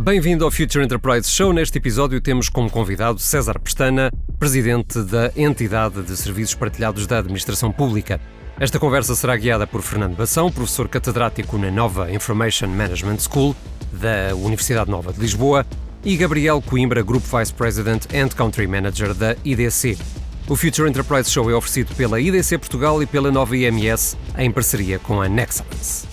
Bem-vindo ao Future Enterprise Show. Neste episódio temos como convidado César Pestana, presidente da Entidade de Serviços Partilhados da Administração Pública. Esta conversa será guiada por Fernando Bação, professor catedrático na Nova Information Management School da Universidade Nova de Lisboa, e Gabriel Coimbra, Group Vice President and Country Manager da IDC. O Future Enterprise Show é oferecido pela IDC Portugal e pela Nova IMS, em parceria com a Nexalance.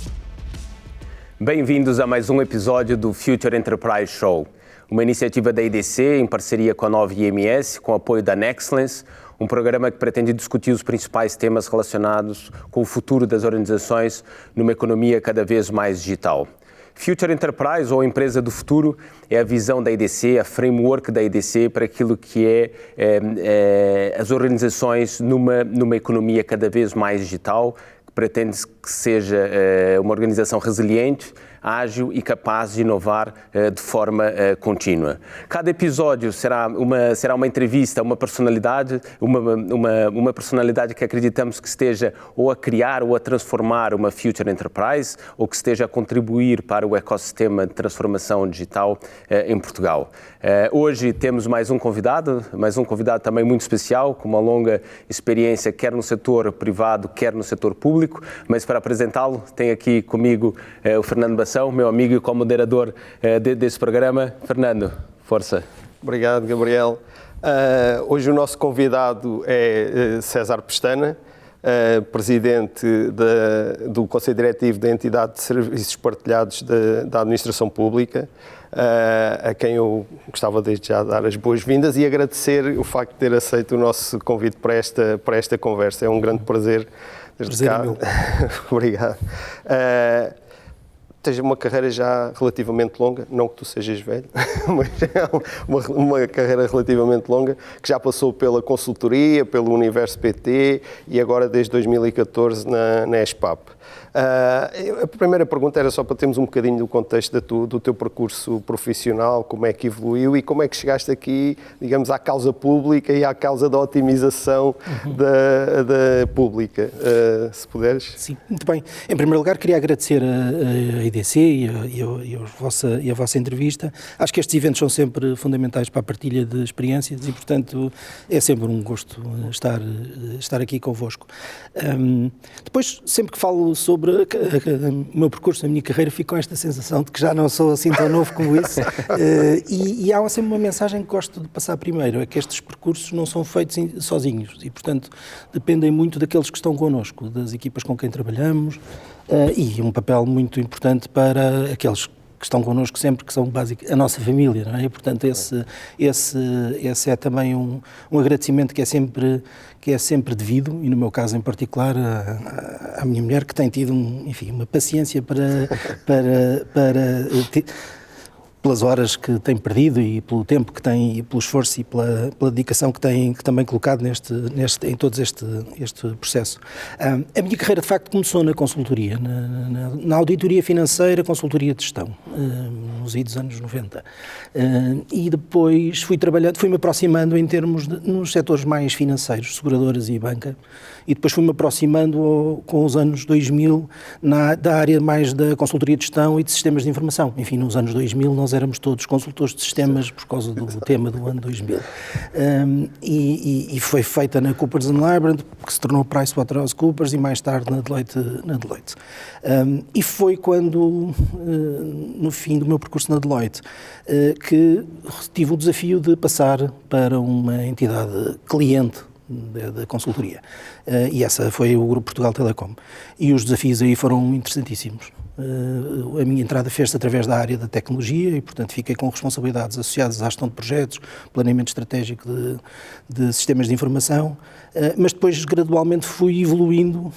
Bem-vindos a mais um episódio do Future Enterprise Show, uma iniciativa da IDC em parceria com a Nova IMS, com apoio da Nexalance, um programa que pretende discutir os principais temas relacionados com o futuro das organizações numa economia cada vez mais digital. Future Enterprise, ou Empresa do Futuro, é a visão da IDC, a framework da IDC para aquilo que é as organizações numa economia cada vez mais digital, que pretende que seja uma organização resiliente, ágil e capaz de inovar de forma contínua. Cada episódio será uma entrevista a uma personalidade, uma personalidade que acreditamos que esteja ou a criar ou a transformar uma Future Enterprise ou que esteja a contribuir para o ecossistema de transformação digital em Portugal. Hoje temos mais um convidado também muito especial, com uma longa experiência quer no setor privado, quer no setor público, mas para apresentá-lo tenho aqui comigo o Fernando Bação, meu amigo e co-moderador desse programa. Fernando, força. Obrigado, Gabriel. Hoje o nosso convidado é César Pestana, presidente do Conselho Diretivo da Entidade de Serviços Partilhados da Administração Pública, a quem eu gostava desde já de dar as boas-vindas e agradecer o facto de ter aceito o nosso convite para esta conversa. É um grande prazer. Prazer é meu. Obrigado. Tens uma carreira já relativamente longa, não que tu sejas velho, mas é uma carreira relativamente longa, que já passou pela consultoria, pelo Universo PT e agora desde 2014 na ESPAP. A primeira pergunta era só para termos um bocadinho do contexto do teu percurso profissional, como é que evoluiu e como é que chegaste aqui, digamos, à causa pública e à causa da otimização da pública, se puderes. Sim, muito bem. Em primeiro lugar, queria agradecer a IDC e a vossa entrevista. Acho que estes eventos são sempre fundamentais para a partilha de experiências e, portanto, é sempre um gosto estar aqui convosco. Depois, sempre que falo sobre o meu percurso, a minha carreira, fico com esta sensação de que já não sou assim tão novo como isso. E há sempre uma mensagem que gosto de passar primeiro, é que estes percursos não são feitos sozinhos e, portanto, dependem muito daqueles que estão connosco, das equipas com quem trabalhamos, e um papel muito importante para aqueles que estão connosco sempre, que são a nossa família, não é? E, portanto, esse é também um agradecimento que é sempre devido, e no meu caso em particular, à minha mulher, que tem tido, uma paciência pelas horas que tem perdido e pelo tempo que tem e pelo esforço e pela dedicação que tem também colocado em todo este processo. A minha carreira, de facto, começou na consultoria, na auditoria financeira, consultoria de gestão, nos idos anos 90. E depois fui-me aproximando em termos nos setores mais financeiros, seguradoras e banca, e depois fui-me aproximando com os anos 2000 da área mais da consultoria de gestão e de sistemas de informação. Enfim, nos anos 2000 nós éramos todos consultores de sistemas por causa do tema do ano 2000. E foi feita na Coopers & Lybrand, que se tornou PricewaterhouseCoopers, e mais tarde na Deloitte. E foi quando, no fim do meu percurso na Deloitte, que tive o desafio de passar para uma entidade cliente da consultoria. E essa foi o Grupo Portugal Telecom. E os desafios aí foram interessantíssimos. A minha entrada fez-se através da área da tecnologia e, portanto, fiquei com responsabilidades associadas à gestão de projetos, planeamento estratégico de sistemas de informação, mas depois gradualmente fui evoluindo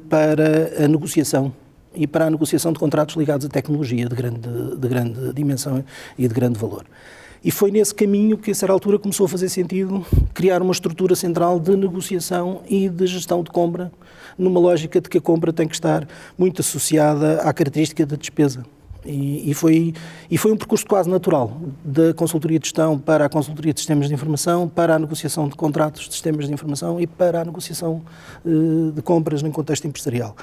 para a negociação e para a negociação de contratos ligados à tecnologia de grande dimensão e de grande valor. E foi nesse caminho que, a certa altura, começou a fazer sentido criar uma estrutura central de negociação e de gestão de compra, numa lógica de que a compra tem que estar muito associada à característica da despesa. E foi um percurso quase natural, da consultoria de gestão para a consultoria de sistemas de informação, para a negociação de contratos de sistemas de informação e para a negociação de compras no contexto empresarial.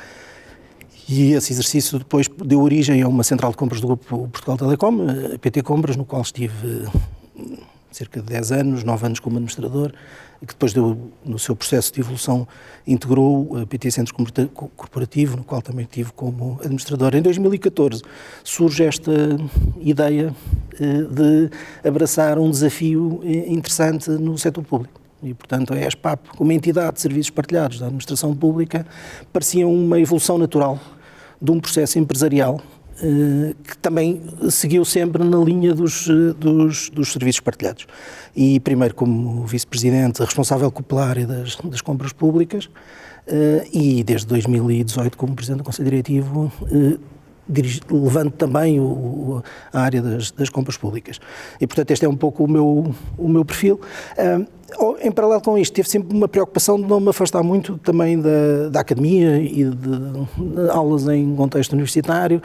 E esse exercício depois deu origem a uma central de compras do grupo Portugal Telecom, a PT Compras, no qual estive cerca de 10 anos, 9 anos como administrador, e que depois no seu processo de evolução integrou a PT Centro Corporativo, no qual também estive como administrador. Em 2014 surge esta ideia de abraçar um desafio interessante no setor público. E, portanto, a ESPAP, como entidade de serviços partilhados da administração pública, parecia uma evolução natural de um processo empresarial que também seguiu sempre na linha dos serviços partilhados. E primeiro como vice-presidente responsável pela área das compras públicas e desde 2018 como presidente do Conselho Diretivo, levando também a área das compras públicas. E, portanto, este é um pouco o meu perfil. Em paralelo com isto, teve sempre uma preocupação de não me afastar muito também da academia e de aulas em contexto universitário,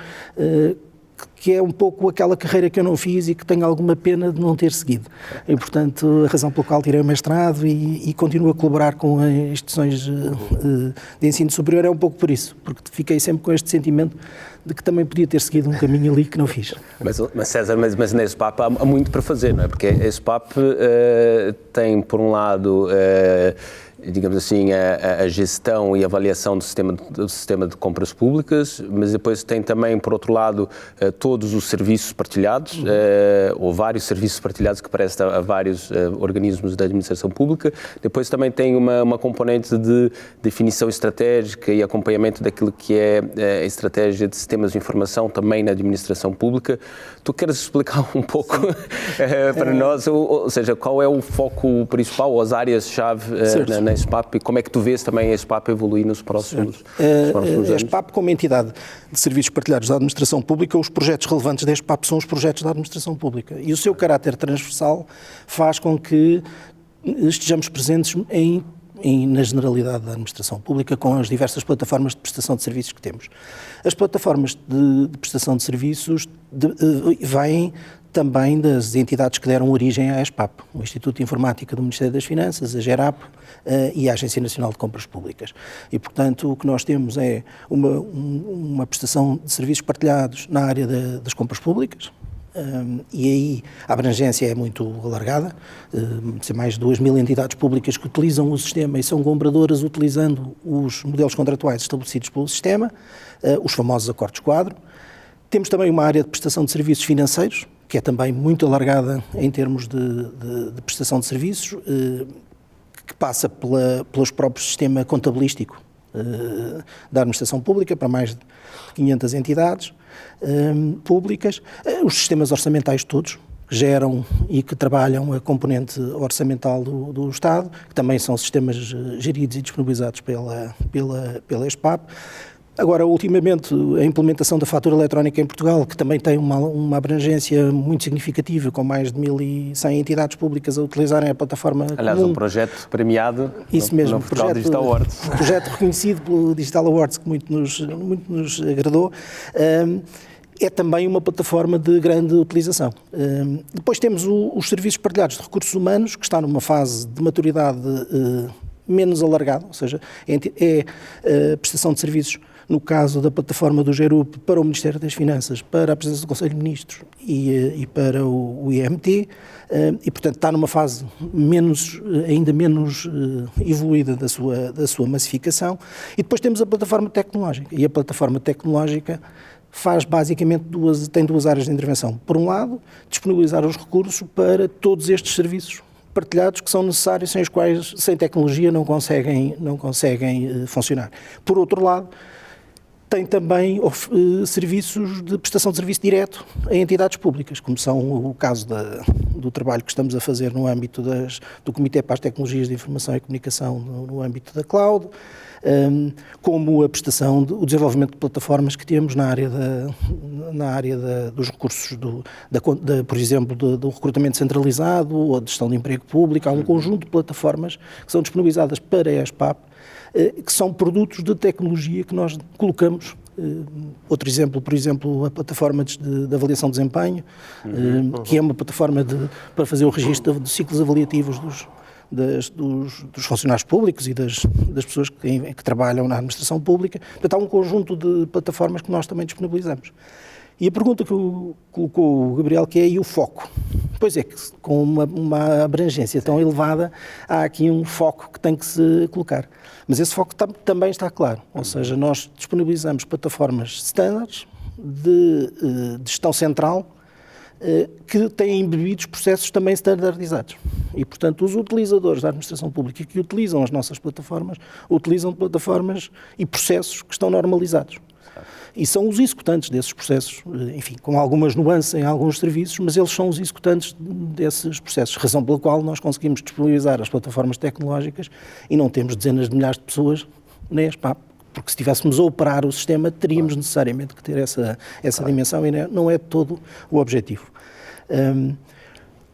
que é um pouco aquela carreira que eu não fiz e que tenho alguma pena de não ter seguido. E, portanto, a razão pela qual tirei o mestrado e continuo a colaborar com as instituições de ensino superior é um pouco por isso, porque fiquei sempre com este sentimento de que também podia ter seguido um caminho ali que não fiz. Mas César, mas na ESPAP há muito para fazer, não é? Porque a ESPAP tem, por um lado, digamos assim, a gestão e avaliação do sistema de compras públicas, mas depois tem também, por outro lado, todos os serviços partilhados, ou vários serviços partilhados que prestam a vários organismos da administração pública. Depois também tem uma componente de definição estratégica e acompanhamento daquilo que é a estratégia de sistemas de informação também na administração pública. Tu queres explicar um pouco para nós, ou seja, qual é o foco principal ou as áreas-chave na ESPAP e como é que tu vês também a ESPAP evoluir nos próximos anos? A ESPAP, como entidade de serviços partilhados da administração pública, os projetos relevantes da ESPAP são os projetos da administração pública e o seu caráter transversal faz com que estejamos presentes na generalidade da administração pública com as diversas plataformas de prestação de serviços que temos. As plataformas de prestação de serviços vêm também das entidades que deram origem à ESPAP, o Instituto de Informática do Ministério das Finanças, a GERAP e a Agência Nacional de Compras Públicas. E, portanto, o que nós temos é uma prestação de serviços partilhados na área das compras públicas, e aí a abrangência é muito alargada, são mais de 2.000 entidades públicas que utilizam o sistema e são compradoras utilizando os modelos contratuais estabelecidos pelo sistema, os famosos acordos-quadro. Temos também uma área de prestação de serviços financeiros, que é também muito alargada em termos de prestação de serviços, que passa pelos próprios sistema contabilístico da administração pública, para mais de 500 entidades públicas, os sistemas orçamentais todos, que geram e que trabalham a componente orçamental do Estado, que também são sistemas geridos e disponibilizados pela ESPAP. Agora, ultimamente, a implementação da fatura eletrónica em Portugal, que também tem uma abrangência muito significativa, com mais de 1.100 entidades públicas a utilizarem a plataforma Aliás, comum. Um projeto premiado no Portugal Digital Awards. Um projeto reconhecido pelo Digital Awards, que muito nos agradou. É também uma plataforma de grande utilização. Depois temos os serviços partilhados de recursos humanos, que está numa fase de maturidade menos alargada, ou seja, é a prestação de serviços no caso da plataforma do GERUP para o Ministério das Finanças, para a Presidência do Conselho de Ministros e para o IMT, e portanto está numa fase ainda menos evoluída da sua massificação. E depois temos a plataforma tecnológica, e a plataforma tecnológica faz basicamente tem duas áreas de intervenção. Por um lado, disponibilizar os recursos para todos estes serviços partilhados que são necessários, sem os quais, sem tecnologia, não conseguem funcionar. Por outro lado, tem também serviços de prestação de serviço direto a entidades públicas, como são o caso do trabalho que estamos a fazer no âmbito do Comitê para as Tecnologias de Informação e Comunicação no âmbito da cloud, como a prestação, o desenvolvimento de plataformas que temos na área dos recursos, por exemplo, do recrutamento centralizado ou de gestão de emprego público. Há um conjunto de plataformas que são disponibilizadas para a ESPAP, que são produtos de tecnologia que nós colocamos. Outro exemplo, por exemplo, a plataforma de avaliação de desempenho, que é uma plataforma para fazer o registro de ciclos avaliativos dos funcionários públicos e das pessoas que trabalham na administração pública. Portanto, há um conjunto de plataformas que nós também disponibilizamos. E a pergunta que colocou o Gabriel, que é e o foco? Pois é, que com uma abrangência tão elevada, há aqui um foco que tem que se colocar. Mas esse foco também está claro, ou seja, nós disponibilizamos plataformas standards de gestão central que têm embebidos processos também standardizados. E, portanto, os utilizadores da administração pública que utilizam as nossas plataformas, utilizam plataformas e processos que estão normalizados. E são os executantes desses processos, enfim, com algumas nuances em alguns serviços, mas eles são os executantes desses processos, razão pela qual nós conseguimos disponibilizar as plataformas tecnológicas e não temos dezenas de milhares de pessoas na ESPAP, porque se estivéssemos a operar o sistema, teríamos necessariamente que ter essa dimensão e não é todo o objetivo.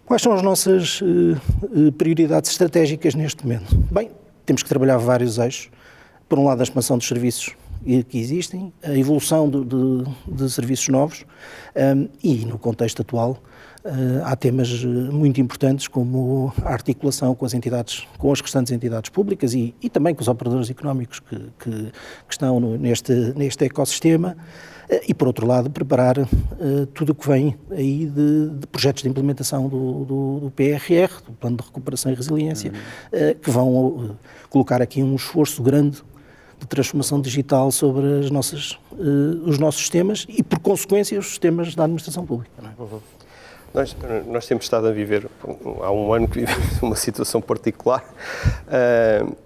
Quais são as nossas prioridades estratégicas neste momento? Bem, temos que trabalhar vários eixos. Por um lado, a expansão dos serviços que existem, a evolução de serviços novos e, no contexto atual, há temas muito importantes como a articulação com as entidades, com as restantes entidades públicas e também com os operadores económicos que estão neste ecossistema e, por outro lado, preparar tudo o que vem aí de projetos de implementação do PRR, do Plano de Recuperação e Resiliência, que vão colocar aqui um esforço grande de transformação digital sobre os nossos sistemas e, por consequência, os sistemas da administração pública. Não é? Nós temos estado a viver, há um ano que vivemos uma situação particular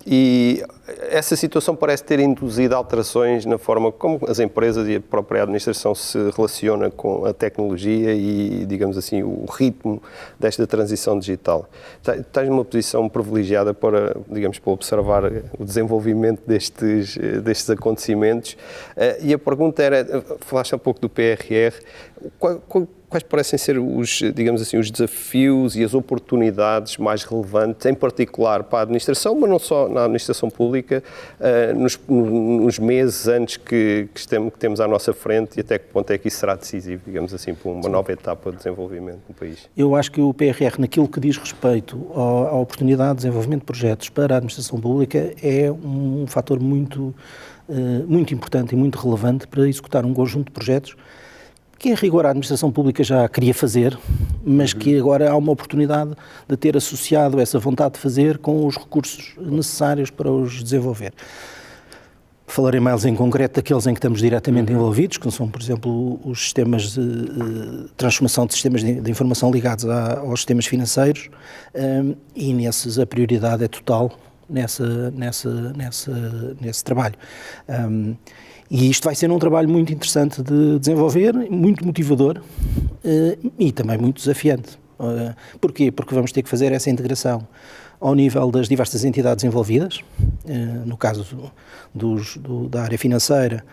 e essa situação parece ter induzido alterações na forma como as empresas e a própria administração se relaciona com a tecnologia e, digamos assim, o ritmo desta transição digital. Estás numa posição privilegiada para, digamos, para observar o desenvolvimento destes acontecimentos e a pergunta era, falaste há pouco do PRR, quais parecem ser digamos assim, os desafios e as oportunidades mais relevantes, em particular para a administração, mas não só na administração pública, nos meses antes que temos à nossa frente e até que ponto é que isso será decisivo, digamos assim, para uma nova etapa de desenvolvimento no país? Eu acho que o PRR, naquilo que diz respeito à oportunidade de desenvolvimento de projetos para a administração pública, é um fator muito importante e muito relevante para executar um conjunto de projetos que, em rigor, a administração pública já queria fazer, mas que agora há uma oportunidade de ter associado essa vontade de fazer com os recursos necessários para os desenvolver. Falarei mais em concreto daqueles em que estamos diretamente envolvidos, que são, por exemplo, os sistemas de transformação de sistemas de informação ligados aos sistemas financeiros, e nesses a prioridade é total nesse trabalho. E isto vai ser um trabalho muito interessante de desenvolver, muito motivador e também muito desafiante. Porquê? Porque vamos ter que fazer essa integração ao nível das diversas entidades envolvidas, no caso da área financeira,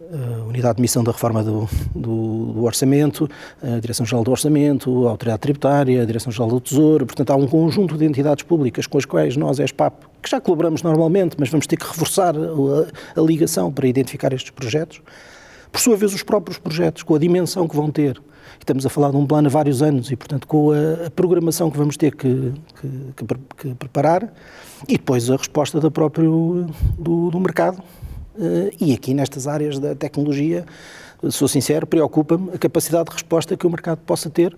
a Unidade de Missão da Reforma do Orçamento, a Direção-Geral do Orçamento, a Autoridade Tributária, a Direção-Geral do Tesouro. Portanto, há um conjunto de entidades públicas com as quais nós, a ESPAP, que já colaboramos normalmente, mas vamos ter que reforçar a ligação para identificar estes projetos. Por sua vez, os próprios projetos, com a dimensão que vão ter, estamos a falar de um plano a vários anos e, portanto, com a programação que vamos ter que preparar e depois a resposta do mercado. E aqui nestas áreas da tecnologia, sou sincero, preocupa-me a capacidade de resposta que o mercado possa ter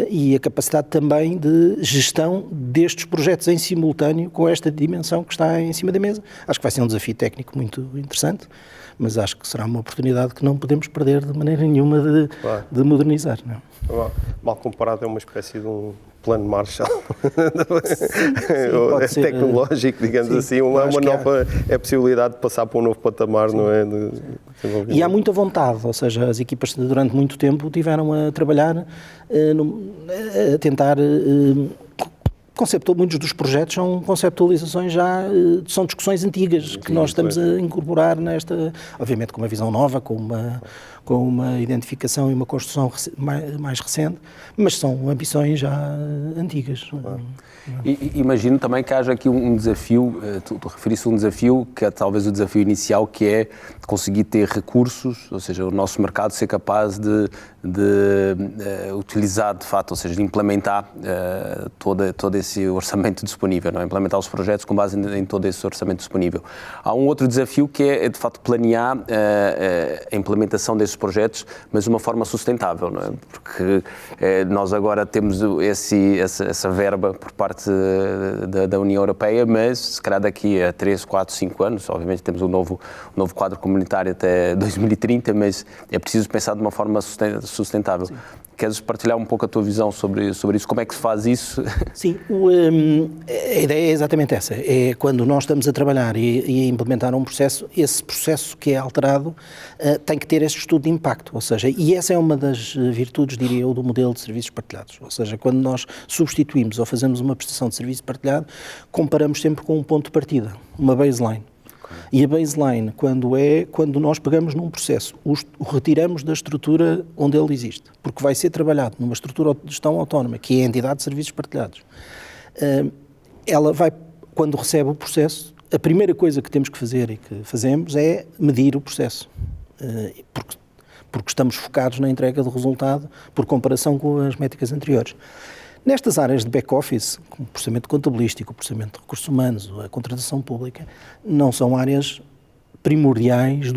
e a capacidade também de gestão destes projetos em simultâneo com esta dimensão que está em cima da mesa. Acho que vai ser um desafio técnico muito interessante, mas acho que será uma oportunidade que não podemos perder de maneira nenhuma de modernizar. Não? Mal comparado, é uma espécie de um plano Marshall sim, tecnológico, digamos assim, uma nova a possibilidade de passar para um novo patamar, sim. Não é? E há muita vontade, ou seja, as equipas durante muito tempo tiveram a trabalhar, a tentar muitos dos projetos são conceptualizações já, são discussões antigas que nós estamos a incorporar nesta, obviamente com uma visão nova, com uma identificação e uma construção mais recente, mas são ambições já antigas. E imagino também que haja aqui um desafio, tu referiste a um desafio que é talvez o desafio inicial, que é conseguir ter recursos, ou seja, o nosso mercado ser capaz de utilizar de fato, ou seja, de implementar todo esse orçamento disponível, não é? Implementar os projetos com base em todo esse orçamento disponível. Há um outro desafio que é de facto planear a implementação desses projetos, mas de uma forma sustentável, não é? Porque nós agora temos essa verba por parte da União Europeia, mas se calhar daqui a 3, 4, 5 anos, obviamente temos um novo quadro comunitário até 2030, mas é preciso pensar de uma forma sustentável. Sim. Queres partilhar um pouco a tua visão sobre isso? Como é que se faz isso? Sim, a ideia é exatamente essa. É quando nós estamos a trabalhar e a implementar um processo, esse processo que é alterado tem que ter esse estudo de impacto. Ou seja, e essa é uma das virtudes, diria eu, do modelo de serviços partilhados. Ou seja, quando nós substituímos ou fazemos uma prestação de serviço partilhado, comparamos sempre com um ponto de partida, uma baseline. E a baseline, quando nós pegamos num processo, o retiramos da estrutura onde ele existe, porque vai ser trabalhado numa estrutura de gestão autónoma, que é a entidade de serviços partilhados. Ela vai, quando recebe o processo, a primeira coisa que temos que fazer e que fazemos é medir o processo, porque estamos focados na entrega do resultado por comparação com as métricas anteriores. Nestas áreas de back-office, como o processamento contabilístico, o processamento de recursos humanos, a contratação pública, não são áreas primordiais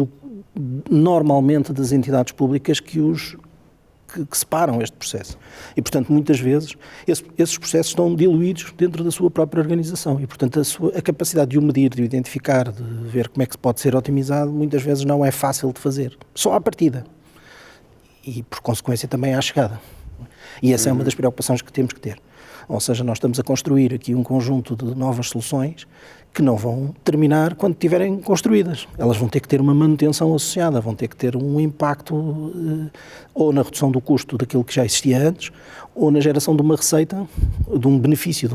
normalmente das entidades públicas que separam este processo. E, portanto, muitas vezes, esses processos estão diluídos dentro da sua própria organização e, portanto, a capacidade de o medir, de o identificar, de ver como é que pode ser otimizado, muitas vezes não é fácil de fazer, só à partida. E, por consequência, também à chegada. E essa é uma das preocupações que temos que ter. Ou seja, nós estamos a construir aqui um conjunto de novas soluções que não vão terminar quando estiverem construídas. Elas vão ter que ter uma manutenção associada, vão ter que ter um impacto ou na redução do custo daquilo que já existia antes, ou na geração de uma receita, de um benefício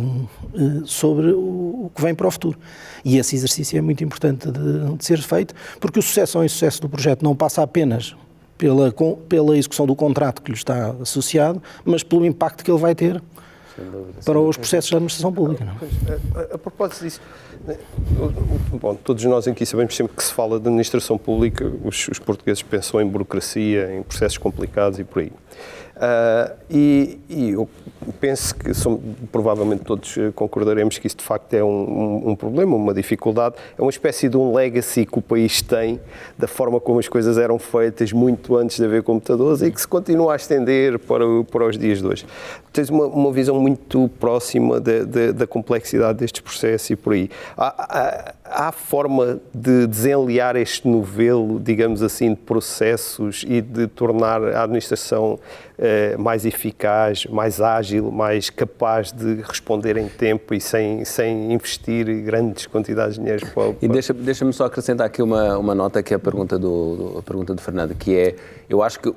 sobre o que vem para o futuro. E esse exercício é muito importante de ser feito, porque o sucesso ou insucesso do projeto não passa apenas pela execução do contrato que lhe está associado, mas pelo impacto que ele vai ter para os processos da administração pública. Não? A propósito disso, bom, todos nós aqui sabemos sempre que se fala de administração pública, os portugueses pensam em burocracia, em processos complicados e por aí. E eu penso que provavelmente todos concordaremos que isso de facto é um problema, uma dificuldade, é uma espécie de um legacy que o país tem da forma como as coisas eram feitas muito antes de haver computadores e que se continua a estender para os dias de hoje. Tens uma visão muito próxima da complexidade destes processos e por aí. Há forma de desenliar este novelo, digamos assim, de processos e de tornar a administração mais eficaz, mais ágil, mais capaz de responder em tempo e sem investir grandes quantidades de dinheiro para... E deixa-me só acrescentar aqui uma nota, que é a pergunta do Fernando, que é, eu acho que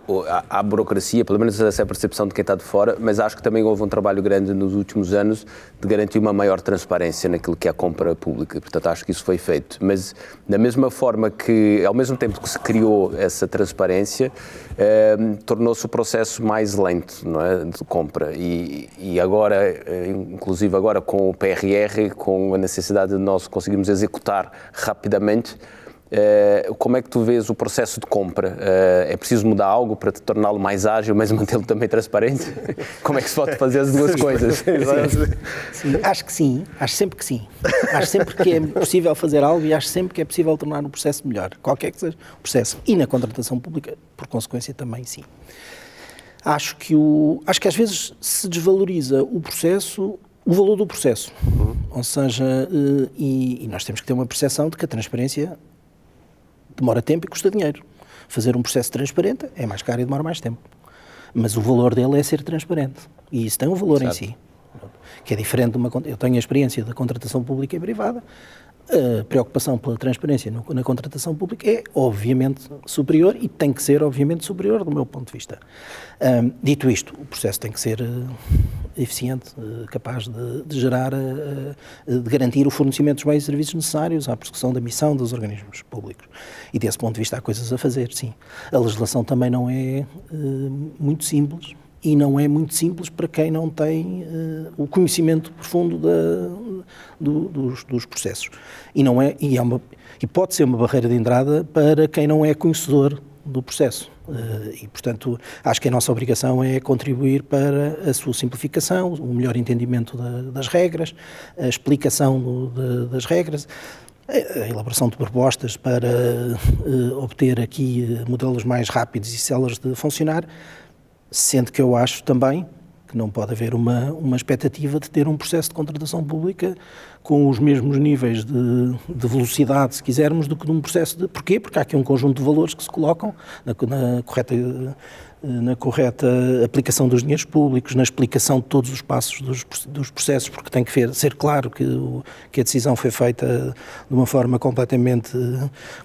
há burocracia, pelo menos essa é a percepção de quem está de fora, mas acho que também houve um trabalho grande nos últimos anos de garantir uma maior transparência naquilo que é a compra pública, portanto acho que isso foi feito, mas da mesma forma que, ao mesmo tempo que se criou essa transparência, tornou-se o processo mais lento, não é, de compra e agora, inclusive agora com o PRR, com a necessidade de nós conseguirmos executar rapidamente, como é que tu vês o processo de compra? É preciso mudar algo para te torná-lo mais ágil, mas mantê-lo também transparente? Como é que se pode fazer as duas coisas? Sim, acho que sim, acho sempre que sim. Acho sempre que é possível fazer algo e acho sempre que é possível tornar o processo melhor, qualquer que seja o processo. E na contratação pública, por consequência, também sim. Acho que às vezes se desvaloriza o valor do processo. Ou seja, e nós temos que ter uma percepção de que a transparência demora tempo e custa dinheiro. Fazer um processo transparente é mais caro e demora mais tempo. Mas o valor dele é ser transparente. E isso tem um valor em si. Que é diferente de eu tenho a experiência da contratação pública e privada. A preocupação pela transparência na contratação pública é obviamente superior e tem que ser obviamente superior do meu ponto de vista. Dito isto, o processo tem que ser eficiente, capaz de gerar, de garantir o fornecimento dos meios e serviços necessários à prossecução da missão dos organismos públicos. E desse ponto de vista há coisas a fazer, sim. A legislação também não é muito simples, e não é muito simples para quem não tem o conhecimento profundo dos processos. E pode ser uma barreira de entrada para quem não é conhecedor do processo. E, portanto, acho que a nossa obrigação é contribuir para a sua simplificação, o melhor entendimento das regras, a explicação das regras, a elaboração de propostas para obter aqui modelos mais rápidos e céleres de funcionar, sendo que eu acho também que não pode haver uma expectativa de ter um processo de contratação pública com os mesmos níveis de velocidade, se quisermos, do que de um processo de... Porquê? Porque há aqui um conjunto de valores que se colocam na correta aplicação dos dinheiros públicos, na explicação de todos os passos dos processos, porque tem que ser claro que a decisão foi feita de uma forma completamente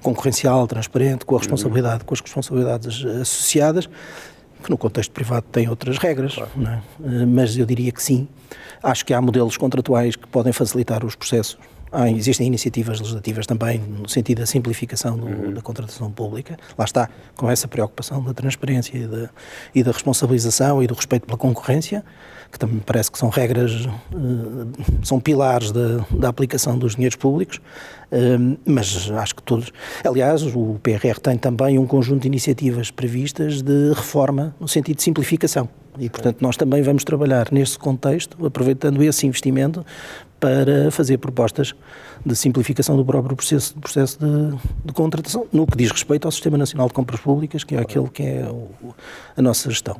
concorrencial, transparente, com as responsabilidades associadas, que no contexto privado tem outras regras, claro. Não é? Mas eu diria que sim. Acho que há modelos contratuais que podem facilitar os processos. Existem iniciativas legislativas também no sentido da simplificação da contratação pública. Lá está, com essa preocupação da transparência e da responsabilização e do respeito pela concorrência, que também parece que são regras, são pilares da aplicação dos dinheiros públicos, mas acho que todos... Aliás, o PRR tem também um conjunto de iniciativas previstas de reforma no sentido de simplificação. E, portanto, nós também vamos trabalhar neste contexto, aproveitando esse investimento, para fazer propostas de simplificação do próprio processo de contratação, no que diz respeito ao Sistema Nacional de Compras Públicas, que é aquele que é a nossa gestão.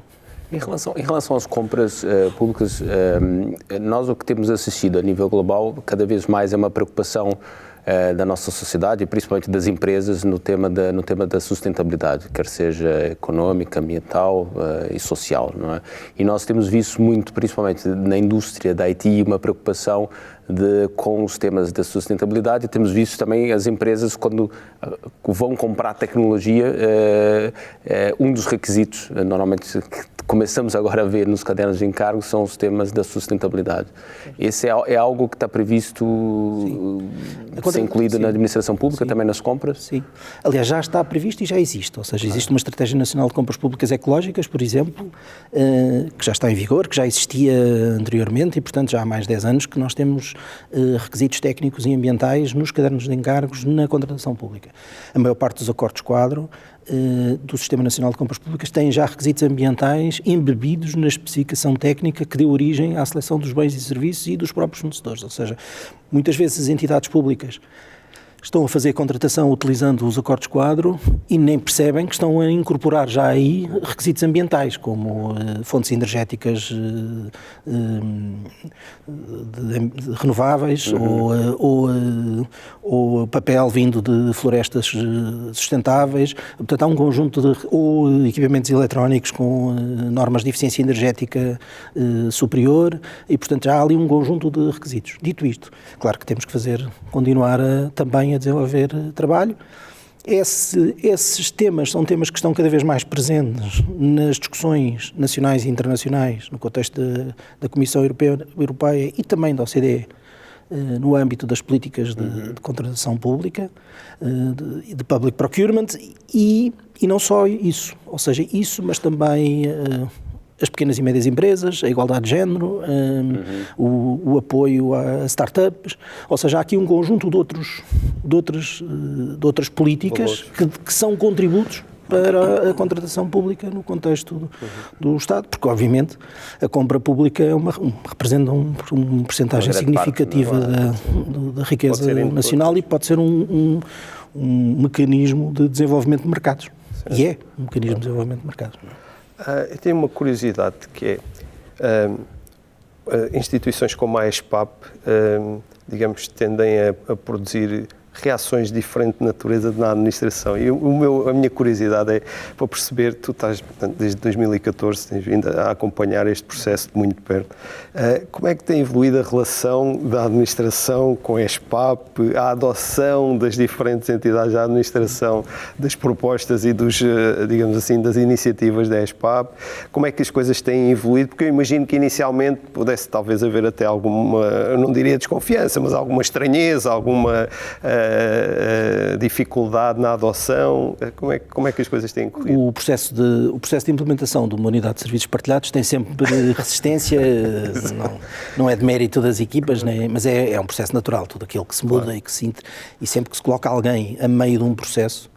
Em relação às compras públicas, nós o que temos assistido a nível global, cada vez mais é uma preocupação da nossa sociedade e principalmente das empresas no tema da sustentabilidade, quer seja económica, ambiental e social, não é? E nós temos visto muito, principalmente na indústria da IT, uma preocupação com os temas da sustentabilidade, e temos visto também as empresas, quando vão comprar tecnologia, um dos requisitos, normalmente, que começamos agora a ver nos cadernos de encargo, são os temas da sustentabilidade. Esse é algo que está previsto ser incluído na administração pública, também nas compras? Sim. Aliás, já está previsto e já existe. Ou seja, existe uma Estratégia Nacional de Compras Públicas Ecológicas, por exemplo, que já está em vigor, que já existia anteriormente e, portanto, já há mais de 10 anos que nós temos requisitos técnicos e ambientais nos cadernos de encargos na contratação pública. A maior parte dos acordos-quadro do Sistema Nacional de Compras Públicas têm já requisitos ambientais embebidos na especificação técnica que deu origem à seleção dos bens e serviços e dos próprios fornecedores. Ou seja, muitas vezes as entidades públicas estão a fazer contratação utilizando os acordos-quadro e nem percebem que estão a incorporar já aí requisitos ambientais, como fontes energéticas renováveis ou papel vindo de florestas sustentáveis. Portanto, há um conjunto ou equipamentos eletrónicos com normas de eficiência energética superior e, portanto, já há ali um conjunto de requisitos. Dito isto, claro que temos que continuar também a desenvolver trabalho. Esses temas são temas que estão cada vez mais presentes nas discussões nacionais e internacionais, no contexto da Comissão Europeia e também da OCDE, no âmbito das políticas de contratação pública, de public procurement e não só isso, ou seja, isso, mas também as pequenas e médias empresas, a igualdade de género, o apoio a startups, ou seja, há aqui um conjunto de outras políticas que ssão contributos para a contratação pública no contexto do Estado, porque obviamente a compra pública representa uma percentagem significativa da riqueza nacional e pode ser um mecanismo de desenvolvimento de mercados. Certo. E é um mecanismo de desenvolvimento de mercados. Eu tenho uma curiosidade que é, instituições como a ESPAP, digamos, tendem a produzir reações de diferente natureza na administração. E a minha curiosidade é para perceber, tu estás, portanto, desde 2014, tens vindo a acompanhar este processo de muito perto. Como é que tem evoluído a relação da administração com a ESPAP, a adoção das diferentes entidades da administração, das propostas e dos, digamos assim, das iniciativas da ESPAP? Como é que as coisas têm evoluído? Porque eu imagino que inicialmente pudesse talvez haver até alguma, eu não diria desconfiança, mas alguma estranheza, alguma dificuldade na adoção. Como é que as coisas têm corrido? O processo de implementação de uma unidade de serviços partilhados tem sempre resistência, não é de mérito das equipas, né? Mas é um processo natural, tudo aquilo que se muda, claro. E sempre que se coloca alguém a meio de um processo,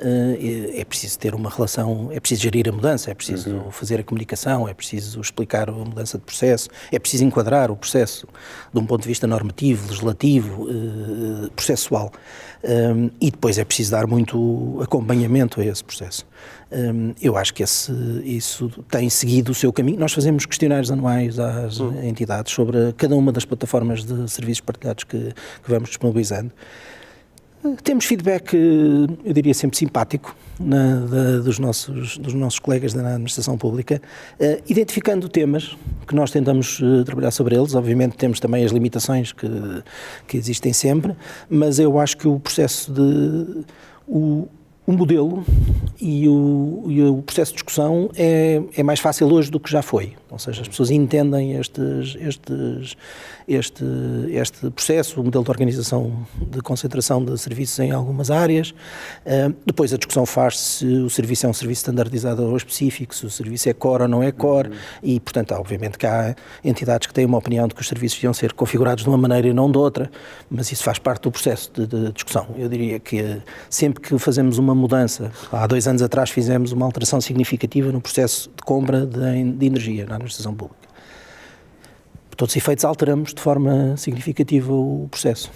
é preciso ter uma relação, é preciso gerir a mudança, é preciso fazer a comunicação, é preciso explicar a mudança de processo, é preciso enquadrar o processo de um ponto de vista normativo, legislativo, processual, e depois é preciso dar muito acompanhamento a esse processo. Eu acho que isso tem seguido o seu caminho. Nós fazemos questionários anuais às entidades sobre cada uma das plataformas de serviços partilhados que vamos disponibilizando. Temos feedback, eu diria sempre simpático, dos nossos colegas da administração pública, identificando temas que nós tentamos trabalhar sobre eles. Obviamente temos também as limitações que existem sempre, mas eu acho que o processo o modelo e o processo de discussão é mais fácil hoje do que já foi. Ou seja, as pessoas entendem este processo, o modelo de organização de concentração de serviços em algumas áreas. Depois a discussão faz-se se o serviço é um serviço standardizado ou específico, se o serviço é core ou não é core, e, portanto, obviamente que há entidades que têm uma opinião de que os serviços deviam ser configurados de uma maneira e não de outra, mas isso faz parte do processo de discussão. Eu diria que sempre que fazemos uma mudança, há 2 anos atrás fizemos uma alteração significativa no processo de compra de energia na administração pública. Por todos os efeitos, alteramos de forma significativa o processo.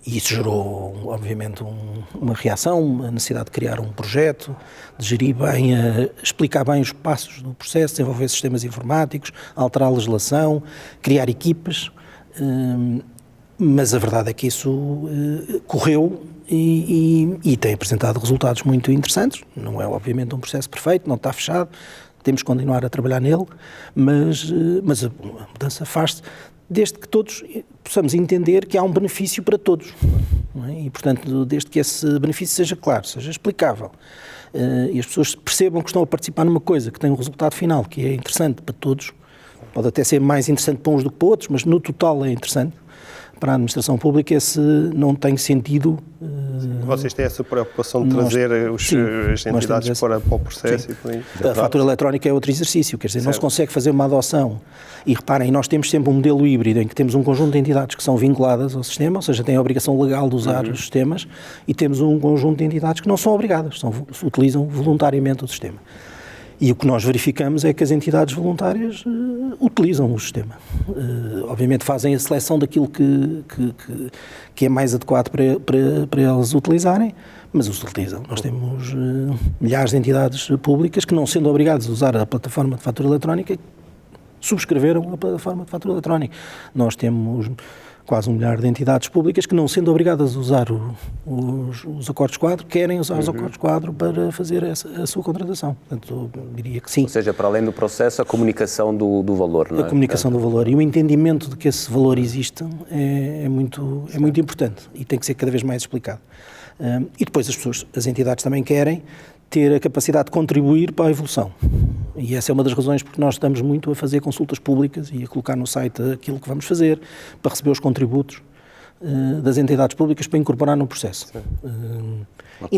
E isso gerou, obviamente, uma reação, a necessidade de criar um projeto, de gerir bem, explicar bem os passos do processo, desenvolver sistemas informáticos, alterar a legislação, criar equipas. Mas a verdade é que isso correu e tem apresentado resultados muito interessantes. Não é, obviamente, um processo perfeito, não está fechado, temos que continuar a trabalhar nele, mas a mudança faz-se desde que todos possamos entender que há um benefício para todos, não é? E, portanto, desde que esse benefício seja claro, seja explicável, e as pessoas percebam que estão a participar numa coisa que tem um resultado final que é interessante para todos, pode até ser mais interessante para uns do que para outros, mas no total é interessante. Para a administração pública esse não tem sentido. Vocês têm essa preocupação de trazer as entidades para o processo? Sim. E por aí? A fatura eletrónica é outro exercício, quer dizer, certo. Não se consegue fazer uma adoção. E reparem, nós temos sempre um modelo híbrido em que temos um conjunto de entidades que são vinculadas ao sistema, ou seja, têm a obrigação legal de usar os sistemas, e temos um conjunto de entidades que não são obrigadas, utilizam voluntariamente o sistema. E o que nós verificamos é que as entidades voluntárias utilizam o sistema. Obviamente fazem a seleção daquilo que é mais adequado para elas utilizarem, mas os utilizam. Nós temos milhares de entidades públicas que, não sendo obrigadas a usar a plataforma de fatura eletrónica, subscreveram a plataforma de fatura eletrónica. Nós temos quase 1 milhar de entidades públicas que, não sendo obrigadas a usar os acordos quadro, querem usar os acordos quadro para fazer a sua contratação. Portanto, eu diria que sim. Ou seja, para além do processo, a comunicação do valor, não é? A comunicação do valor e o entendimento de que esse valor existe é muito importante e tem que ser cada vez mais explicado. E depois as entidades também querem ter a capacidade de contribuir para a evolução. E essa é uma das razões porque nós estamos muito a fazer consultas públicas e a colocar no site aquilo que vamos fazer, para receber os contributos das entidades públicas para incorporar no processo.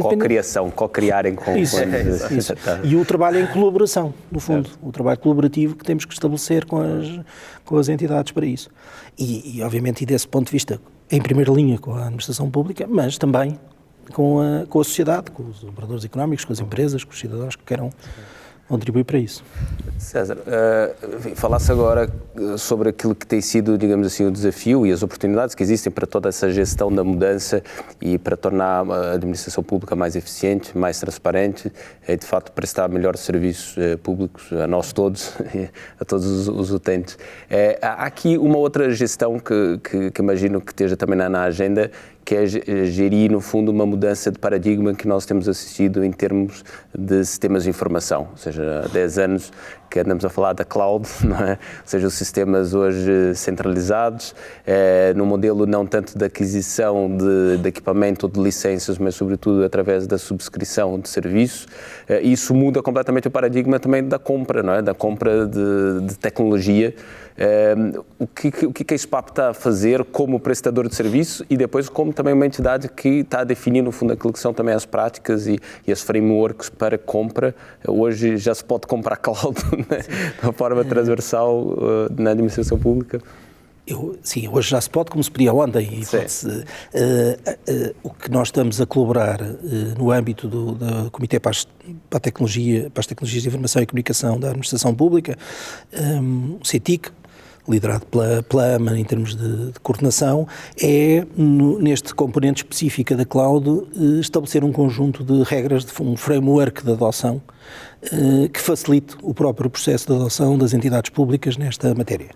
Co-criação, co-criarem com... Isso. E o trabalho em colaboração, no fundo, o trabalho colaborativo que temos que estabelecer com as entidades para isso. E obviamente, e desse ponto de vista, em primeira linha com a administração pública, mas também com a sociedade, com os operadores económicos, com as empresas, com os cidadãos que queiram contribuir para isso. César, falasse agora sobre aquilo que tem sido, digamos assim, o desafio e as oportunidades que existem para toda essa gestão da mudança e para tornar a administração pública mais eficiente, mais transparente e, de facto, prestar melhores serviços públicos a nós todos, a todos os utentes. Há aqui uma outra gestão que imagino que esteja também na agenda, que é gerir, no fundo, uma mudança de paradigma que nós temos assistido em termos de sistemas de informação. Ou seja, há 10 anos que andamos a falar da cloud, não é? Ou seja, os sistemas hoje centralizados, no modelo não tanto da aquisição de equipamento ou de licenças, mas sobretudo através da subscrição de serviços. Isso muda completamente o paradigma também da compra, não é? Da compra de tecnologia. O que a SPAP está a fazer como prestador de serviço e depois como também uma entidade que está a definir, no fundo, aquilo que são também as práticas e as frameworks para compra. Hoje já se pode comprar cloud, né? De uma forma transversal na administração pública. Sim, hoje já se pode, como se podia ontem. O que nós estamos a colaborar no âmbito do Comitê para as Tecnologias de Informação e Comunicação da Administração Pública, o CETIC, liderado pela AMA em termos de coordenação, neste componente específico da cloud, estabelecer um conjunto de regras, um framework de adoção que facilite o próprio processo de adoção das entidades públicas nesta matéria.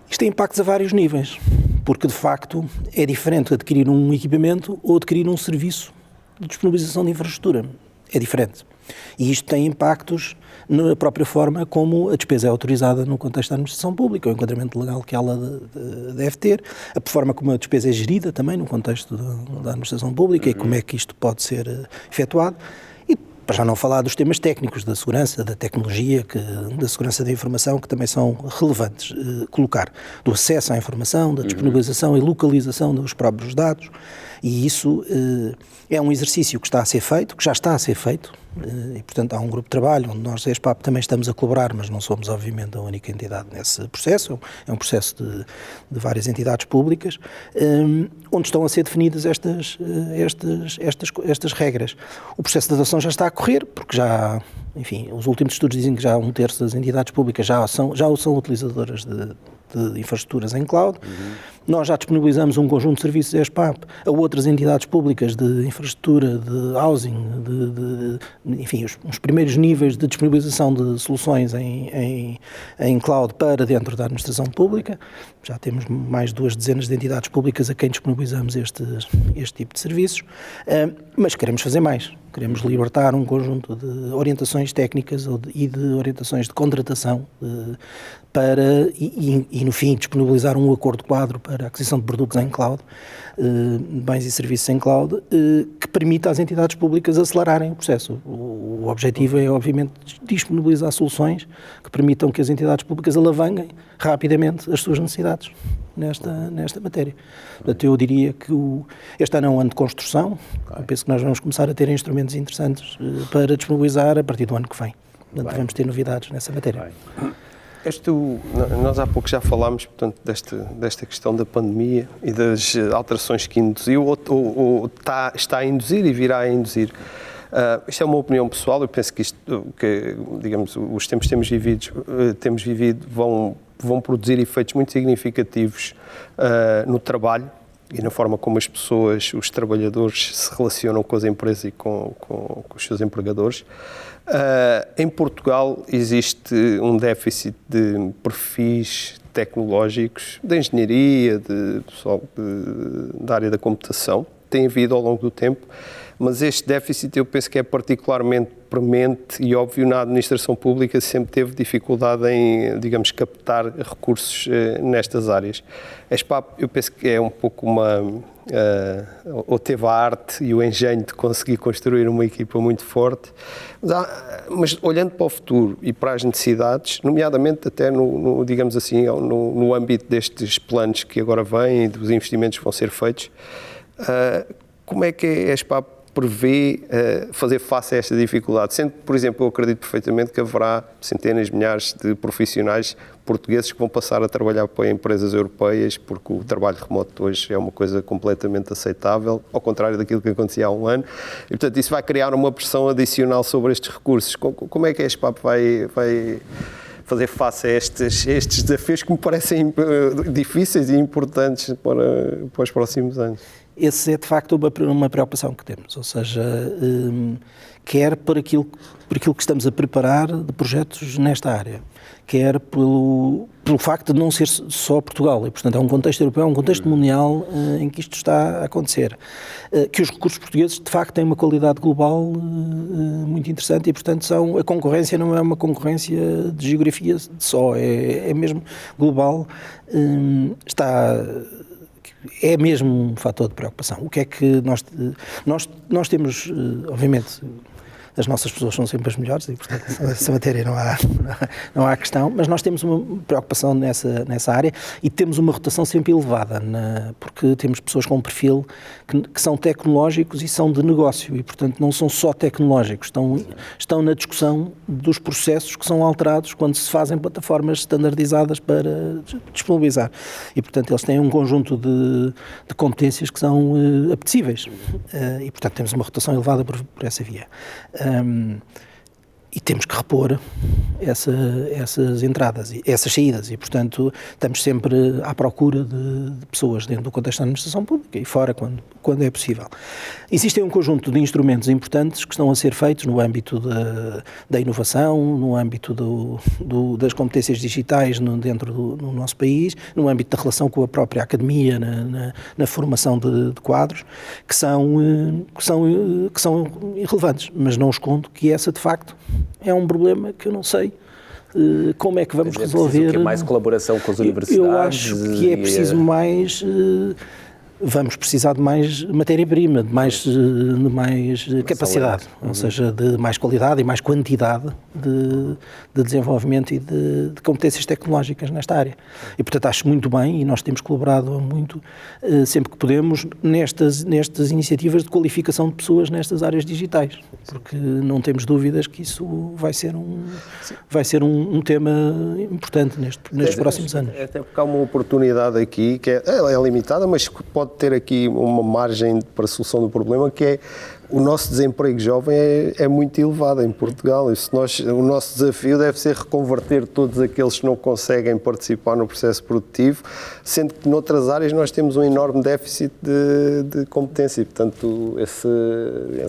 Isto tem impactos a vários níveis, porque de facto é diferente adquirir um equipamento ou adquirir um serviço de disponibilização de infraestrutura. É diferente. E isto tem impactos na própria forma como a despesa é autorizada no contexto da administração pública, o enquadramento legal que ela deve ter, a forma como a despesa é gerida também no contexto da administração pública e como é que isto pode ser efetuado. E para já não falar dos temas técnicos, da segurança, da tecnologia, da segurança da informação, que também são relevantes colocar, do acesso à informação, da disponibilização e localização dos próprios dados. E isso é um exercício que está a ser feito, que já está a ser feito, e portanto há um grupo de trabalho onde nós, a SPAP, também estamos a colaborar, mas não somos obviamente a única entidade nesse processo, é um processo de várias entidades públicas, onde estão a ser definidas estas regras. O processo de adoção já está a correr, porque já, enfim, os últimos estudos dizem que já 1/3 das entidades públicas já são utilizadoras de infraestruturas em cloud. Nós já disponibilizamos um conjunto de serviços da SPAP a outras entidades públicas de infraestrutura, de housing, enfim, os primeiros níveis de disponibilização de soluções em cloud para dentro da administração pública. Já temos mais de 2 dezenas de entidades públicas a quem disponibilizamos este tipo de serviços, mas queremos fazer mais. Queremos libertar um conjunto de orientações técnicas e de orientações de contratação e no fim, disponibilizar um acordo quadro para a aquisição de produtos em cloud, bens e serviços em cloud, que permita às entidades públicas acelerarem o processo. O objetivo é, obviamente, disponibilizar soluções que permitam que as entidades públicas alavanquem rapidamente as suas necessidades nesta matéria. Portanto, eu diria que este ano é um ano de construção. Eu penso que nós vamos começar a ter instrumentos interessantes para disponibilizar a partir do ano que vem. Portanto, vamos ter novidades nessa matéria. Nós há pouco já falámos, portanto, desta questão da pandemia e das alterações que induziu ou está a induzir e virá a induzir. Isto é uma opinião pessoal. Eu penso que digamos, os tempos que temos vivido vão produzir efeitos muito significativos no trabalho e na forma como as pessoas, os trabalhadores, se relacionam com as empresas e com os seus empregadores. Em Portugal existe um déficit de perfis tecnológicos, de engenharia, de pessoal da área da computação. Tem havido ao longo do tempo, mas este déficit eu penso que é particularmente premente e óbvio na administração pública, sempre teve dificuldade em, digamos, captar recursos nestas áreas. A SPAP, eu penso que é um pouco ou teve a arte e o engenho de conseguir construir uma equipa muito forte, mas olhando para o futuro e para as necessidades, nomeadamente até digamos assim, no âmbito destes planos que agora vêm e dos investimentos que vão ser feitos, como é que a SPAP prevê fazer face a esta dificuldade? Sendo, por exemplo, eu acredito perfeitamente que haverá centenas, milhares de profissionais portugueses que vão passar a trabalhar para empresas europeias, porque o trabalho remoto hoje é uma coisa completamente aceitável, ao contrário daquilo que acontecia há um ano. E, portanto, isso vai criar uma pressão adicional sobre estes recursos. Como é que a SPAP vai fazer face a estes desafios que me parecem difíceis e importantes para os próximos anos? Esse é, de facto, uma preocupação que temos, ou seja, quer por aquilo que estamos a preparar de projetos nesta área, quer pelo pelo facto de não ser só Portugal, e portanto é um contexto europeu, é um contexto mundial em que isto está a acontecer. Que os recursos portugueses de facto têm uma qualidade global muito interessante e portanto a concorrência não é uma concorrência de geografia só, é mesmo global, é mesmo um fator de preocupação. O que é que nós temos, obviamente, as nossas pessoas são sempre as melhores e, portanto, essa matéria não há questão, mas nós temos uma preocupação nessa área e temos uma rotação sempre elevada, porque temos pessoas com um perfil que são tecnológicos e são de negócio e, portanto, não são só tecnológicos, estão na discussão dos processos que são alterados quando se fazem plataformas standardizadas para disponibilizar. E, portanto, eles têm um conjunto de competências que são apetecíveis e, portanto, temos uma rotação elevada por essa via. E temos que repor essas entradas, essas saídas e, portanto, estamos sempre à procura de pessoas dentro do contexto da administração pública e fora, quando é possível. Existem um conjunto de instrumentos importantes que estão a ser feitos no âmbito da inovação, no âmbito das competências digitais dentro do nosso país, no âmbito da relação com a própria academia, na formação de quadros, que são irrelevantes, mas não escondo que essa, de facto, é um problema que eu não sei como é que vamos resolver. Mais colaboração com as universidades? Eu acho que é preciso mais... Vamos precisar de mais matéria-prima, de mais capacidade, ou seja, de mais qualidade e mais quantidade de desenvolvimento e de competências tecnológicas nesta área. E, portanto, acho muito bem, e nós temos colaborado muito, sempre que podemos, nestas iniciativas de qualificação de pessoas nestas áreas digitais, porque não temos dúvidas que isso vai ser um tema importante nestes próximos anos. Até porque há uma oportunidade aqui, que é limitada, mas pode ter aqui uma margem para a solução do problema, que é o nosso desemprego jovem é muito elevado em Portugal. O nosso desafio deve ser reconverter todos aqueles que não conseguem participar no processo produtivo, sendo que noutras áreas nós temos um enorme déficit de competência e, portanto,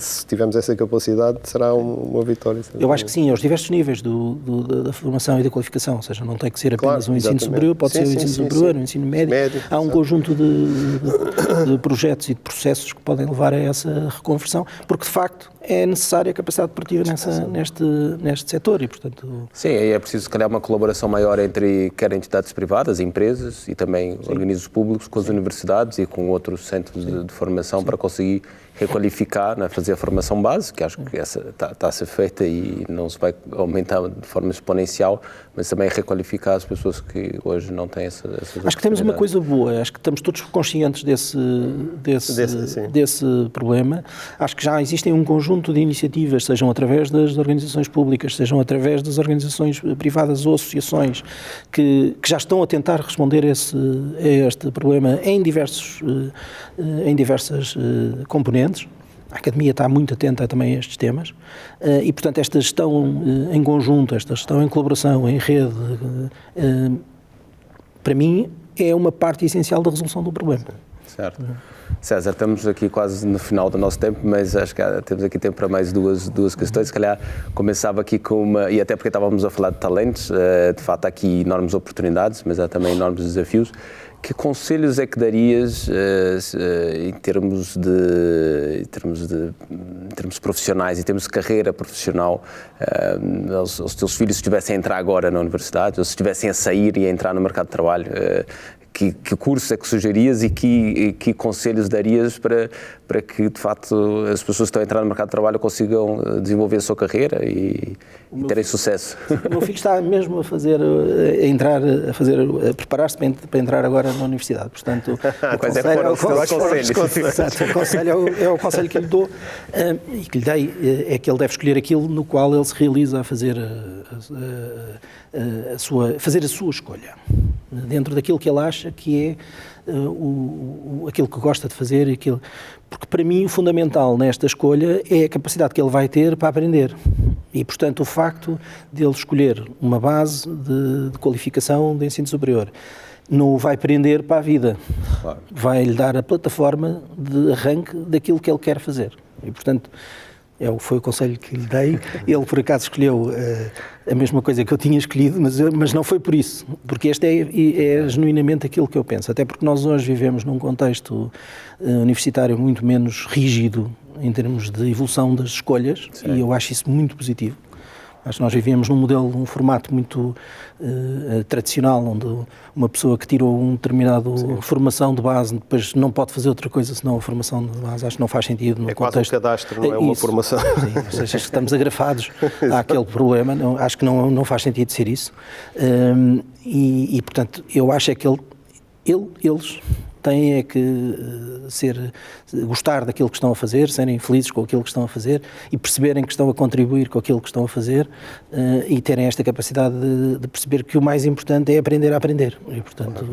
se tivermos essa capacidade, será uma vitória. Eu acho que sim, aos diversos níveis da formação e da qualificação, ou seja, não tem que ser apenas um ensino superior, pode ser um ensino superior, um ensino médio. Há um conjunto de projetos e de processos que podem levar a essa reconversão, porque de facto é necessária a capacidade operativa neste setor e, portanto... Sim, é preciso, se calhar, uma colaboração maior entre quer entidades privadas, empresas e também organismos públicos com as universidades e com outros centros de formação para conseguir requalificar, fazer a formação base, que acho que essa está a ser feita e não se vai aumentar de forma exponencial, mas também requalificar as pessoas que hoje não têm essas Acho que temos uma coisa boa, acho que estamos todos conscientes desse problema. Acho que já existem um conjunto de iniciativas, sejam através das organizações públicas, sejam através das organizações privadas ou associações, que já estão a tentar responder a este problema em diversas componentes. A academia está muito atenta também a estes temas e, portanto, esta gestão em conjunto, esta gestão em colaboração, em rede, para mim, é uma parte essencial da resolução do problema. Certo. César, estamos aqui quase no final do nosso tempo, mas acho que temos aqui tempo para mais duas questões. Se calhar começava aqui com uma, e até porque estávamos a falar de talentos, de facto há aqui enormes oportunidades, mas há também enormes desafios. Que conselhos é que darias em termos profissionais, em termos de carreira profissional, aos teus filhos, se estivessem a entrar agora na universidade, ou se estivessem a sair e a entrar no mercado de trabalho? Que curso é que sugerias e que conselhos darias para que, de facto, as pessoas que estão a entrar no mercado de trabalho consigam desenvolver a sua carreira e terem sucesso? O meu filho está mesmo a preparar-se para entrar agora na universidade, portanto, o conselho que lhe dou e que lhe dei é que ele deve escolher aquilo no qual ele se realiza a fazer a sua escolha, dentro daquilo que ele acha que é aquilo que gosta de fazer, porque para mim o fundamental nesta escolha é a capacidade que ele vai ter para aprender e, portanto, o facto de ele escolher uma base de qualificação de ensino superior não o vai prender para a vida, claro. Vai-lhe dar a plataforma de arranque daquilo que ele quer fazer e, portanto, Foi o conselho que lhe dei. Ele, por acaso, escolheu a mesma coisa que eu tinha escolhido, mas não foi por isso, porque este é genuinamente aquilo que eu penso, até porque nós hoje vivemos num contexto universitário muito menos rígido em termos de evolução das escolhas. Sim. E eu acho isso muito positivo. Acho que nós vivíamos num formato muito tradicional, onde uma pessoa que tirou uma determinada formação de base depois não pode fazer outra coisa senão a formação de base. Acho que não faz sentido no contexto. Quase um cadastro, não é uma formação. Sim, ou seja, estamos agrafados àquele problema. Acho que não faz sentido ser isso. Portanto, eu acho é que eles têm é que gostar daquilo que estão a fazer, serem felizes com aquilo que estão a fazer e perceberem que estão a contribuir com aquilo que estão a fazer e terem esta capacidade de perceber que o mais importante é aprender a aprender. E, portanto,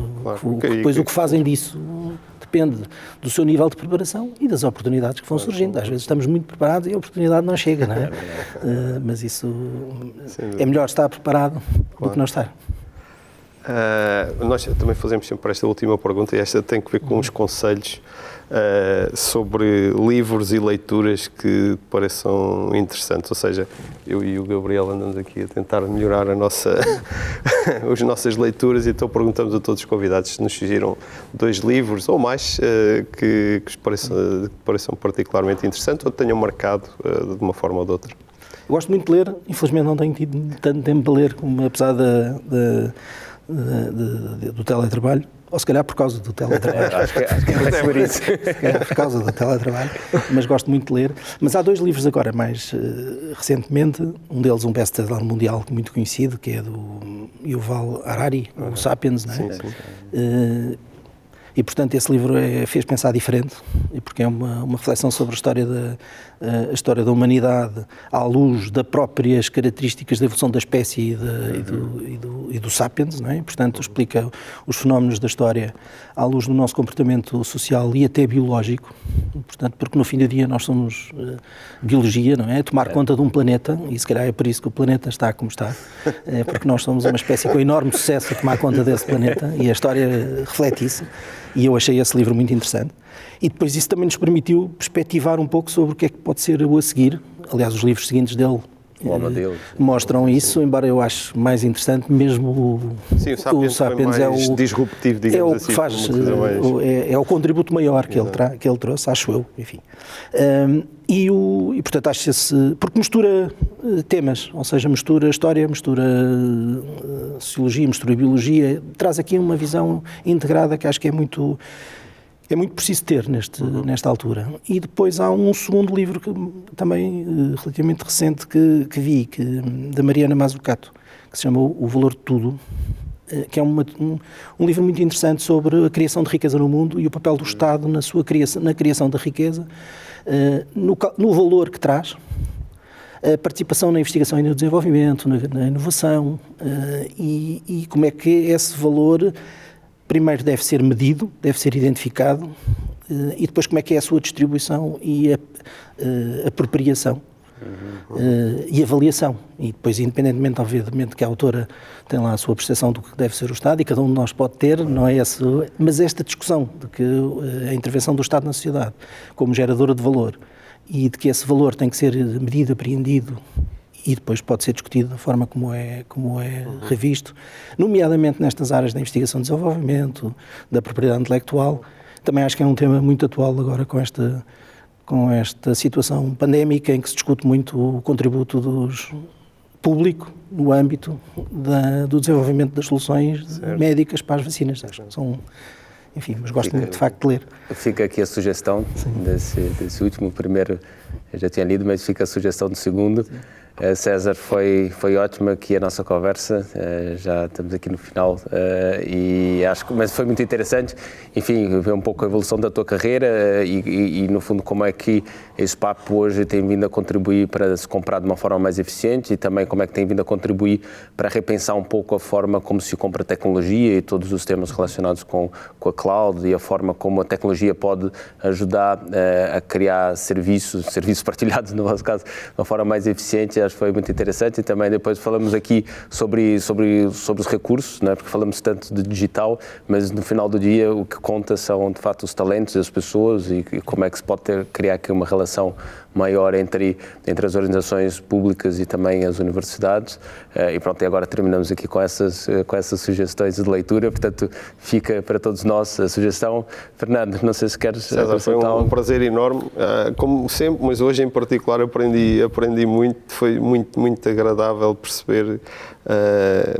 depois o que fazem disso depende do seu nível de preparação e das oportunidades que vão surgindo. Às vezes estamos muito preparados e a oportunidade não chega, não é? Mas isso é melhor estar preparado do que não estar. Nós também fazemos sempre esta última pergunta, e esta tem que ver com os conselhos sobre livros e leituras que pareçam interessantes. Ou seja, eu e o Gabriel andamos aqui a tentar melhorar as nossas leituras, e então perguntamos a todos os convidados se nos sugiram 2 livros ou mais que pareçam particularmente interessantes ou tenham marcado de uma forma ou de outra. Eu gosto muito de ler, infelizmente não tenho tido tanto tempo para ler, apesar do teletrabalho, ou se calhar por causa do teletrabalho. acho que é por isso. Se calhar por causa do teletrabalho, mas gosto muito de ler. Mas há 2 livros agora, mais recentemente, um deles um best-seller mundial muito conhecido, que é do Yuval Harari, o Sapiens, não é? Sim. E, portanto, esse livro fez pensar diferente, porque é uma reflexão sobre a história da humanidade à luz das próprias características da evolução da espécie e do Sapiens, não é? Portanto, explica os fenómenos da história à luz do nosso comportamento social e até biológico, portanto, porque no fim do dia nós somos biologia, não é? Tomar conta de um planeta, e se calhar é por isso que o planeta está como está, porque nós somos uma espécie com enorme sucesso a tomar conta desse planeta, e a história reflete isso. E eu achei esse livro muito interessante. E depois isso também nos permitiu perspectivar um pouco sobre o que é que pode ser o a seguir. Aliás, os livros seguintes dele mostram isso, embora eu ache mais interessante mesmo o Sapiens é o disruptivo, digamos assim, que faz, é o contributo maior que ele trouxe, acho eu, enfim. E portanto acho porque mistura temas, ou seja, mistura história, mistura sociologia, mistura biologia, traz aqui uma visão integrada que acho que é muito preciso ter nesta altura. E depois há um segundo livro que também relativamente recente que vi, da Mariana Mazzucato, que se chama O Valor de Tudo, que é um livro muito interessante sobre a criação de riqueza no mundo e o papel do Estado na criação da riqueza, no valor que traz, a participação na investigação e no desenvolvimento, na inovação, e como é que esse valor primeiro deve ser medido, deve ser identificado, e depois como é que é a sua distribuição e a apropriação e avaliação. E depois, independentemente, obviamente, que a autora tem lá a sua percepção do que deve ser o Estado, e cada um de nós pode ter, não é esse, mas esta discussão de que a intervenção do Estado na sociedade como geradora de valor e de que esse valor tem que ser medido, apreendido, e depois pode ser discutido da forma como é revisto, nomeadamente nestas áreas da investigação e desenvolvimento, da propriedade intelectual. Também acho que é um tema muito atual agora com esta situação pandémica, em que se discute muito o contributo público no âmbito do desenvolvimento das soluções médicas para as vacinas. Acho que são... Enfim, mas gosto muito de facto de ler. Fica aqui a sugestão desse último, primeiro eu já tinha lido, mas fica a sugestão do segundo. César, foi ótima aqui a nossa conversa, já estamos aqui no final, mas foi muito interessante, enfim, ver um pouco a evolução da tua carreira e no fundo como é que esse papo hoje tem vindo a contribuir para se comprar de uma forma mais eficiente, e também como é que tem vindo a contribuir para repensar um pouco a forma como se compra tecnologia e todos os temas relacionados com a cloud, e a forma como a tecnologia pode ajudar a criar serviços partilhados, no nosso caso, de uma forma mais eficiente. Acho que foi muito interessante. E também depois falamos aqui sobre os recursos, né? Porque falamos tanto de digital, mas no final do dia o que conta são de facto os talentos das pessoas, e como é que se pode criar aqui uma relação maior entre as organizações públicas e também as universidades. E pronto, e agora terminamos aqui com essas sugestões de leitura, portanto fica para todos nós a sugestão. Fernando, não sei se queres César, foi um prazer enorme, como sempre, mas hoje em particular aprendi muito, foi muito agradável perceber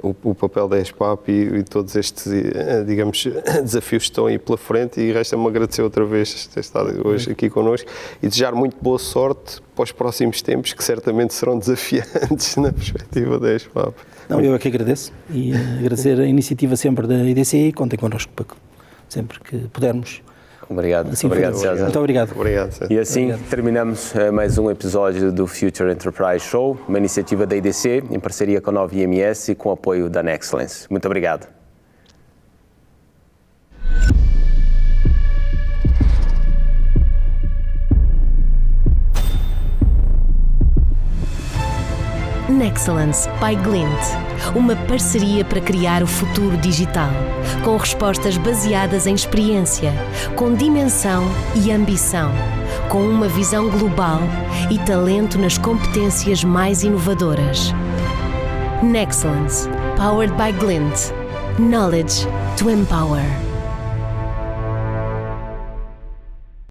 o papel da ESPAP e todos estes, digamos, desafios que estão aí pela frente, e resta-me agradecer outra vez ter estado hoje aqui connosco e desejar muito boa sorte para os próximos tempos, que certamente serão desafiantes na perspectiva da ESPAP. Não, eu é que agradeço, e agradecer a iniciativa sempre da IDC, e contem connosco para sempre que pudermos. Obrigado, assim obrigado, César. Muito obrigado. Obrigado, César. E assim terminamos mais um episódio do Future Enterprise Show, uma iniciativa da IDC em parceria com a Nova IMS e com o apoio da Nexcellence. Muito obrigado. Nexcellence by Glint, uma parceria para criar o futuro digital, com respostas baseadas em experiência, com dimensão e ambição, com uma visão global e talento nas competências mais inovadoras. Nexcellence, powered by Glint. Knowledge to empower.